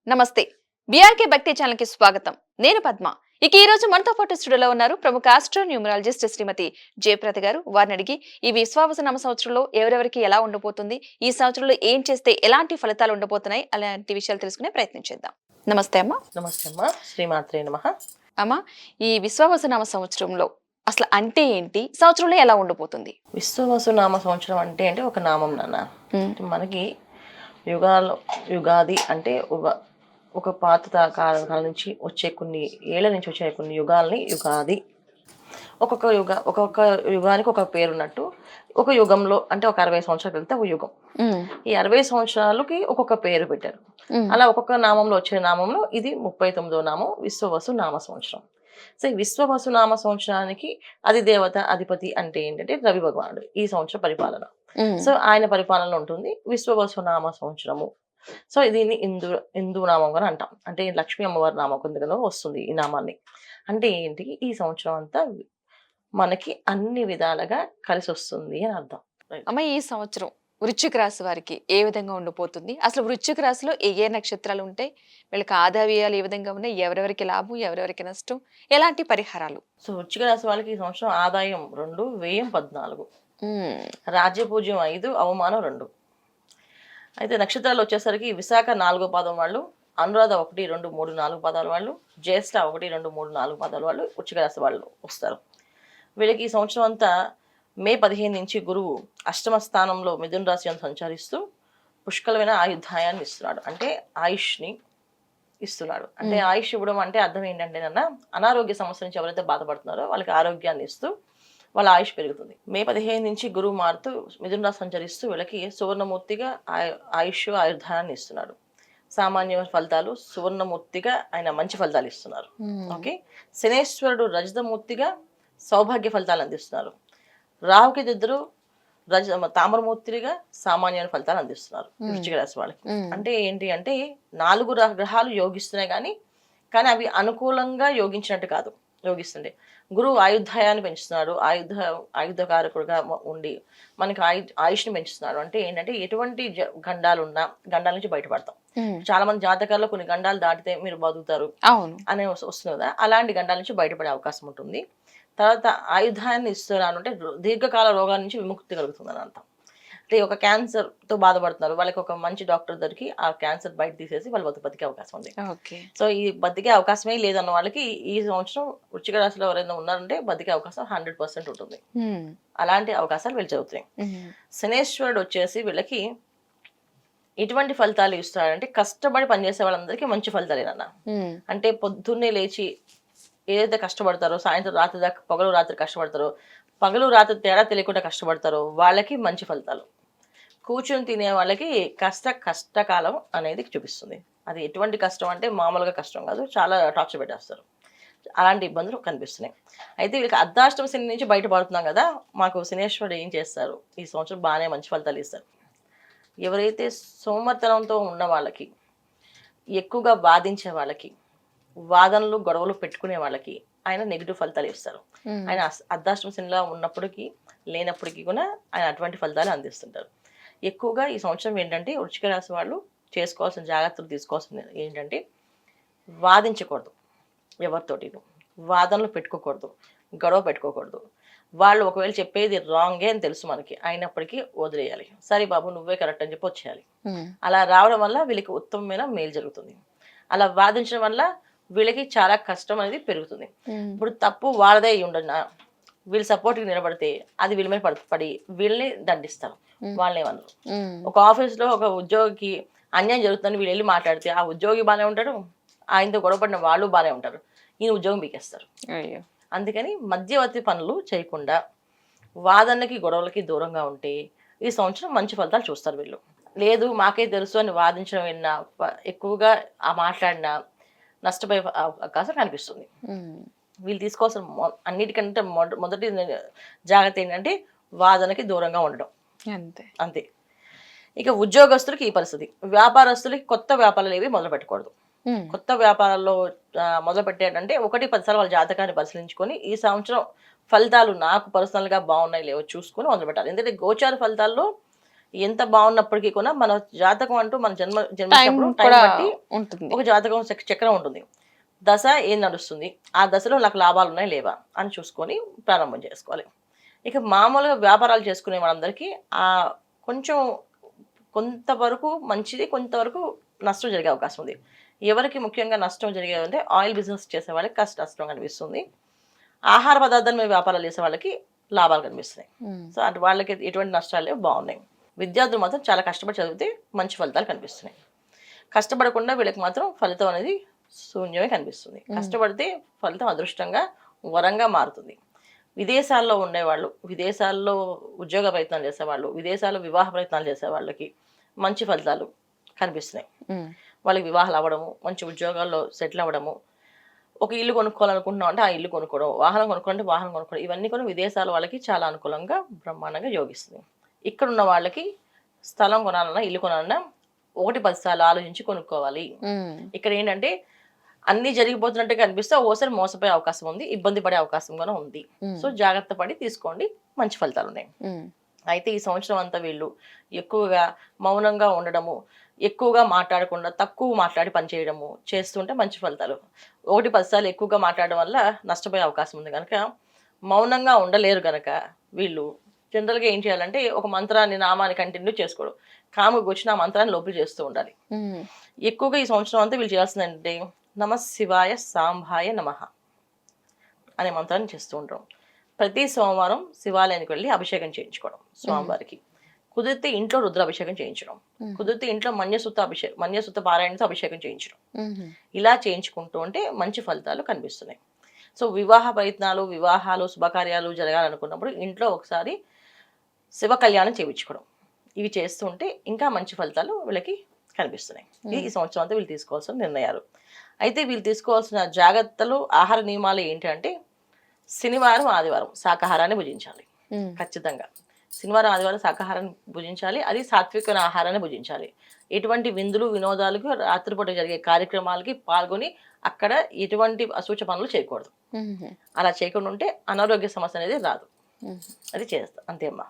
నమస్తే. బీఆర్కే భక్తి ఛానల్ కి స్వాగతం. నేను పద్మ. ఇక ఈ రోజు మనతో పాటు స్టూడియోలో ఉన్నారు ప్రముఖ ఆస్ట్రో న్యూమరాలజిస్ట్ శ్రీమతి జయప్రద గారు. వారిని అడిగి ఈ విశ్వావసు నామ సంవత్సరంలో ఎవరెవరికి ఎలా ఉండబోతుంది, ఈ సంవత్సరంలో ఏం చేస్తే ఎలాంటి ఫలితాలు ఉండబోతున్నాయి అలాంటి విషయాలు తెలుసుకునే ప్రయత్నం చేద్దాం. నమస్తే అమ్మా. నమస్తే అమ్మా. శ్రీమాత్రే నమః. అమ్మా, ఈ విశ్వావసు నామ సంవత్సరంలో అసలు అంటే ఏంటి, సంవత్సరంలో ఎలా ఉండబోతుంది? విశ్వవసు నామ సంవత్సరం అంటే ఒక నామం నాన్న. ఉమ్, మనకి యుగాలు యుగాది అంటే ఒక పాత కాలం నుంచి వచ్చే కొన్ని ఏళ్ల నుంచి వచ్చే కొన్ని యుగాల్ని యుగాది. ఒక్కొక్క యుగానికి ఒక పేరు ఉన్నట్టు ఒక యుగంలో అంటే ఒక 60 సంవత్సరాలు వెళ్తే ఒక యుగం. ఉమ్, ఈ 60 సంవత్సరాలకి ఒక్కొక్క పేరు పెట్టారు. ఉమ్, అలా ఒక్కొక్క నామంలో వచ్చే నామంలో ఇది 39వ నామం విశ్వవసు నామ సంవత్సరం. సో ఈ విశ్వవసు నామ సంవత్సరానికి అది దేవత అధిపతి అంటే ఏంటంటే రవి భగవానుడు ఈ సంవత్సర పరిపాలన. ఉమ్, సో ఆయన పరిపాలనలో ఉంటుంది విశ్వవసు నామ సంవత్సరము. సో దీన్ని హిందూ నామం అని అంటాం. అంటే లక్ష్మీ అమ్మవారి నామం కిందలో వస్తుంది ఈ నామాన్ని. అంటే ఏంటి, ఈ సంవత్సరం అంతా మనకి అన్ని విధాలుగా కలిసి వస్తుంది అని అర్థం. అమ్మ, ఈ సంవత్సరం వృశ్చిక రాశి వారికి ఏ విధంగా ఉండిపోతుంది? అసలు వృశ్చిక రాశిలో ఏ ఏ నక్షత్రాలు ఉంటాయి, వీళ్ళకి ఆదాయాలు ఏ విధంగా ఉన్నాయి, ఎవరెవరికి లాభం ఎవరెవరికి నష్టం, ఎలాంటి పరిహారాలు? సో వృశ్చిక రాశి వాళ్ళకి ఈ సంవత్సరం ఆదాయం 2, వ్యయం 14, ఉమ్, రాజ్యపూజ్యం 5, అవమానం 2. అయితే నక్షత్రాలు వచ్చేసరికి విశాఖ 4వ పాదం వాళ్ళు, అనురాధ 1, 2, 3, 4 పాదాల వాళ్ళు, జ్యేష్ఠ 1, 2, 3, 4 పాదాల వాళ్ళు వృశ్చిక రాశి వాళ్ళు వస్తారు. వీళ్ళకి ఈ సంవత్సరం అంతా మే 15 నుంచి గురువు అష్టమ స్థానంలో మిథున రాశి అని సంచరిస్తూ పుష్కలమైన ఆయుర్దాయాన్ని ఇస్తున్నాడు. అంటే ఆయుష్ని ఇస్తున్నాడు. అంటే ఆయుష్ ఇవ్వడం అంటే అర్థం ఏంటంటే అనారోగ్య సమస్య నుంచి ఎవరైతే బాధపడుతున్నారో వాళ్ళకి ఆరోగ్యాన్ని ఇస్తూ వాళ్ళ ఆయుష్ పెరుగుతుంది. మే 15 నుంచి గురువు మారుతూ మిథున రాశి సంచరిస్తూ వీళ్ళకి సువర్ణమూర్తిగా ఆయుష్ ఆయుర్దాయాన్ని ఇస్తున్నాడు. సామాన్య ఫలితాలు, సువర్ణమూర్తిగా ఆయన మంచి ఫలితాలు ఇస్తున్నారు. ఓకే. శనేశ్వరుడు రజతమూర్తిగా సౌభాగ్య ఫలితాలు అందిస్తున్నారు. రాహుకి ఇద్దరు తామరమూర్తిగా సామాన్యమైన ఫలితాలు అందిస్తున్నారు వృశ్చిక రాశి వాళ్ళకి. అంటే ఏంటి అంటే 4 గ్రహాలు యోగిస్తున్నాయి కానీ అవి అనుకూలంగా యోగించినట్టు కాదు. యోగిస్తుండే గురువు ఆయుర్దాయాన్ని పెంచుతున్నాడు. ఆయుధకారకుడుగా ఉండి మనకి ఆయుష్ని పెంచుతున్నాడు. అంటే ఏంటంటే ఎటువంటి గండాలు ఉన్నా గండాల నుంచి బయటపడతాం. చాలా మంది జాతకాల్లో కొన్ని గండాలు దాటితే మీరు బతుకుతారు అనే వస్తుంది కదా, అలాంటి గండాల నుంచి బయటపడే అవకాశం ఉంటుంది. తర్వాత ఆయుధాన్ని ఇస్తున్నాను అంటే దీర్ఘకాల రోగాల నుంచి విముక్తి కలుగుతుందని అర్థం. అంటే ఒక క్యాన్సర్తో బాధపడుతున్నారు, వాళ్ళకి ఒక మంచి డాక్టర్ దొరికి ఆ క్యాన్సర్ బయట తీసేసి వాళ్ళు బతికే అవకాశం ఉంది. సో ఈ బతికే అవకాశమే లేదన్న వాళ్ళకి ఈ సంవత్సరం వృశ్చిక రాశిలో ఎవరైనా ఉన్నారంటే బతికే అవకాశం 100% ఉంటుంది. అలాంటి అవకాశాలు వీళ్ళు చదువుతాయి. శనేశ్వరుడు వచ్చేసి వీళ్ళకి ఎటువంటి ఫలితాలు ఇస్తాడంటే కష్టపడి పనిచేసే వాళ్ళందరికీ మంచి ఫలితాలేనన్న. అంటే పొద్దున్నే లేచి ఏదైతే కష్టపడతారో, సాయంత్రం రాత్రి దాకా పగలు రాత్రి కష్టపడతారో, పగలు రాత్రి తేడా తెలియకుండా కష్టపడతారో వాళ్ళకి మంచి ఫలితాలు. కూర్చొని తినే వాళ్ళకి కష్టకాలం అనేది చూపిస్తుంది. అది ఎటువంటి కష్టం అంటే మామూలుగా కష్టం కాదు, చాలా టార్చర్ పెట్టేస్తారు. అలాంటి ఇబ్బందులు కనిపిస్తున్నాయి. అయితే వీళ్ళకి అర్ధాష్టమ శని నుంచి బయటపడుతున్నాం కదా, మాకు శనేశ్వరుడు ఏం చేస్తారు ఈ సంవత్సరం బాగానే మంచి ఫలితాలు ఇస్తారు. ఎవరైతే సోమర్తనంతో ఉన్న వాళ్ళకి, ఎక్కువగా వాదించే వాళ్ళకి, వాదనలు గొడవలు పెట్టుకునే వాళ్ళకి ఆయన నెగిటివ్ ఫలితాలు ఇస్తారు. ఆయన అర్ధాష్టమ శనిలా ఉన్నప్పటికీ లేనప్పటికీ కూడా ఆయన అటువంటి ఫలితాలు అందిస్తుంటారు. ఎక్కువగా ఈ సంవత్సరం ఏంటంటే వృశ్చిక రాశి వాళ్ళు చేసుకోవాల్సిన జాగ్రత్తలు తీసుకోవాల్సింది ఏంటంటే వాదించకూడదు, ఎవరితోటి వాదనలు పెట్టుకోకూడదు, గొడవ పెట్టుకోకూడదు. వాళ్ళు ఒకవేళ చెప్పేది రాంగే అని తెలుసు మనకి, అయినప్పటికీ వదిలేయాలి. సరే బాబు నువ్వే కరెక్ట్ అని చెప్పి వచ్చేయాలి. అలా రావడం వల్ల వీళ్ళకి ఉత్తమమైన మేలు జరుగుతుంది. అలా వాదించడం వల్ల వీళ్ళకి చాలా కష్టం అనేది పెరుగుతుంది. ఇప్పుడు తప్పు వాళ్ళదే ఉండన్నా వీళ్ళు సపోర్ట్కి నిలబడితే అది వీళ్ళ మీద పడి వీళ్ళని దండిస్తారు. వాళ్ళని ఏమన్నారు, ఒక ఆఫీస్లో ఒక ఉద్యోగికి అన్యాయం జరుగుతుందని వీళ్ళు వెళ్ళి మాట్లాడితే ఆ ఉద్యోగి బాగానే ఉంటాడు, ఆయనతో గొడవపడిన వాళ్ళు బాగానే ఉంటారు, ఈయన ఉద్యోగం పీకేస్తారు. అందుకని మధ్యవర్తి పనులు చేయకుండా వాదనకి గొడవలకి దూరంగా ఉంటే ఈ సంవత్సరం మంచి ఫలితాలు చూస్తారు వీళ్ళు. లేదు మాకే తెలుసు అని వాదించడం విన్నా, ఎక్కువగా ఆ మాట్లాడినా నష్టపోయే అవకాశం కనిపిస్తుంది. వీళ్ళు తీసుకోవాల్సిన అన్నిటికంటే మొదటి జాగ్రత్త ఏంటంటే వాదనకి దూరంగా ఉండడం. అంతే. ఇక ఉద్యోగస్తులకి ఈ పరిస్థితి. వ్యాపారస్తులకి కొత్త వ్యాపారాలు ఏవి మొదలు పెట్టకూడదు. కొత్త వ్యాపారాల్లో మొదలు పెట్టేటంటే 1-10 సార్లు వాళ్ళ జాతకాన్ని పరిశీలించుకొని ఈ సంవత్సరం ఫలితాలు నాకు పర్సనల్గా బాగున్నాయి లేవో చూసుకొని మొదలు పెట్టాలి. ఎందుకంటే గోచార ఫలితాల్లో ఎంత బాగున్నప్పటికీ కూడా మన జాతకం అంటూ మన టైం జన్మించినప్పుడు టైం కూడా బట్టి ఉంటుంది. ఒక జాతకం చక్రం ఉంటుంది. దశ ఏం నడుస్తుంది, ఆ దశలో నాకు లాభాలు ఉన్నాయి లేవా అని చూసుకొని ప్రారంభం చేసుకోవాలి. ఇక మామూలుగా వ్యాపారాలు చేసుకునే వాళ్ళందరికీ కొంచెం కొంతవరకు మంచిది, కొంతవరకు నష్టం జరిగే అవకాశం ఉంది. ఎవరికి ముఖ్యంగా నష్టం జరిగేదంటే ఆయిల్ బిజినెస్ చేసే వాళ్ళకి కాస్త నష్టం కనిపిస్తుంది. ఆహార పదార్థాల మీద వ్యాపారాలు చేసే వాళ్ళకి లాభాలు కనిపిస్తున్నాయి. సో అటు వాళ్ళకి ఎటువంటి నష్టాలు లేవు, బాగున్నాయి. విద్యార్థులు మాత్రం చాలా కష్టపడి చదివితే మంచి ఫలితాలు కనిపిస్తున్నాయి. కష్టపడకుండా వీళ్ళకి మాత్రం ఫలితం అనేది శూన్యమే కనిపిస్తుంది. కష్టపడితే ఫలితం అదృష్టంగా వరంగా మారుతుంది. విదేశాల్లో ఉండేవాళ్ళు, విదేశాల్లో ఉద్యోగ ప్రయత్నాలు చేసేవాళ్ళు, విదేశాల్లో వివాహ ప్రయత్నాలు చేసే వాళ్ళకి మంచి ఫలితాలు కనిపిస్తున్నాయి. వాళ్ళకి వివాహాలు అవ్వడము, మంచి ఉద్యోగాల్లో సెటిల్ అవ్వడము, ఒక ఇల్లు కొనుక్కోవాలనుకుంటున్నాం అంటే ఆ ఇల్లు కొనుక్కోవడం, వాహనం కొనుక్కోవాలంటే వాహనం కొనుక్కోవడం, ఇవన్నీ కూడా విదేశాల వాళ్ళకి చాలా అనుకూలంగా బ్రహ్మాండంగా యోగిస్తుంది. ఇక్కడ ఉన్న వాళ్ళకి స్థలం కొనాలన్నా ఇల్లు కొనాలన్నా 1-10 సార్లు ఆలోచించి కొనుక్కోవాలి. ఇక్కడ ఏంటంటే అన్ని జరిగిపోతున్నట్టుగా అనిపిస్తే ఓసారి మోసపోయే అవకాశం ఉంది, ఇబ్బంది పడే అవకాశం కూడా ఉంది. సో జాగ్రత్త పడి తీసుకోండి, మంచి ఫలితాలు ఉన్నాయి. అయితే ఈ సంవత్సరం అంతా వీళ్ళు ఎక్కువగా మౌనంగా ఉండడము, ఎక్కువగా మాట్లాడకుండా తక్కువ మాట్లాడి పనిచేయడము చేస్తుంటే మంచి ఫలితాలు. 1-10 సార్లు ఎక్కువగా మాట్లాడడం వల్ల నష్టపోయే అవకాశం ఉంది కనుక మౌనంగా ఉండలేరు కనుక వీళ్ళు జనరల్గా ఏం చేయాలంటే ఒక మంత్రాన్ని నామాన్ని కంటిన్యూ చేసుకోవడం, కాముకు వచ్చిన ఆ మంత్రాన్ని లోపలి చేస్తూ ఉండాలి. ఎక్కువగా ఈ సంవత్సరం అంతా వీళ్ళు చేయాల్సిందంటే నమ శివాయ సాంబాయ నమః అనే మంత్రాన్ని చేస్తూ ఉంటాం. ప్రతి సోమవారం శివాలయానికి వెళ్ళి అభిషేకం చేయించుకోవడం స్వామివారికి. కుదిరితే ఇంట్లో రుద్రాభిషేకం చేయించడం, కుదిరితే ఇంట్లో మన్యసూత పారాయణతో అభిషేకం చేయించడం, ఇలా చేయించుకుంటూ ఉంటే మంచి ఫలితాలు కనిపిస్తున్నాయి. సో వివాహ ప్రయత్నాలు, వివాహాలు, శుభకార్యాలు జరగాలనుకున్నప్పుడు ఇంట్లో ఒకసారి శివ కళ్యాణం చేయించుకోవడం, ఇవి చేస్తుంటే ఇంకా మంచి ఫలితాలు వీళ్ళకి కనిపిస్తున్నాయి. ఇది ఈ సంవత్సరం అంతా వీళ్ళు తీసుకోవాల్సిన నిర్ణయాలు. అయితే వీళ్ళు తీసుకోవాల్సిన జాగ్రత్తలు, ఆహార నియమాలు ఏంటంటే శనివారం ఆదివారం శాకాహారాన్ని భుజించాలి ఖచ్చితంగా. శనివారం ఆదివారం శాకాహారాన్ని భుజించాలి, అది సాత్వికమైన ఆహారాన్ని భుజించాలి. ఎటువంటి విందులు వినోదాలకు రాత్రిపూట జరిగే కార్యక్రమాలకి పాల్గొని అక్కడ ఎటువంటి అసూచ పనులు చేయకూడదు. అలా చేయకుండా ఉంటే అనారోగ్య సమస్య అనేది రాదు. అది చేస్తాం అంతే అమ్మా.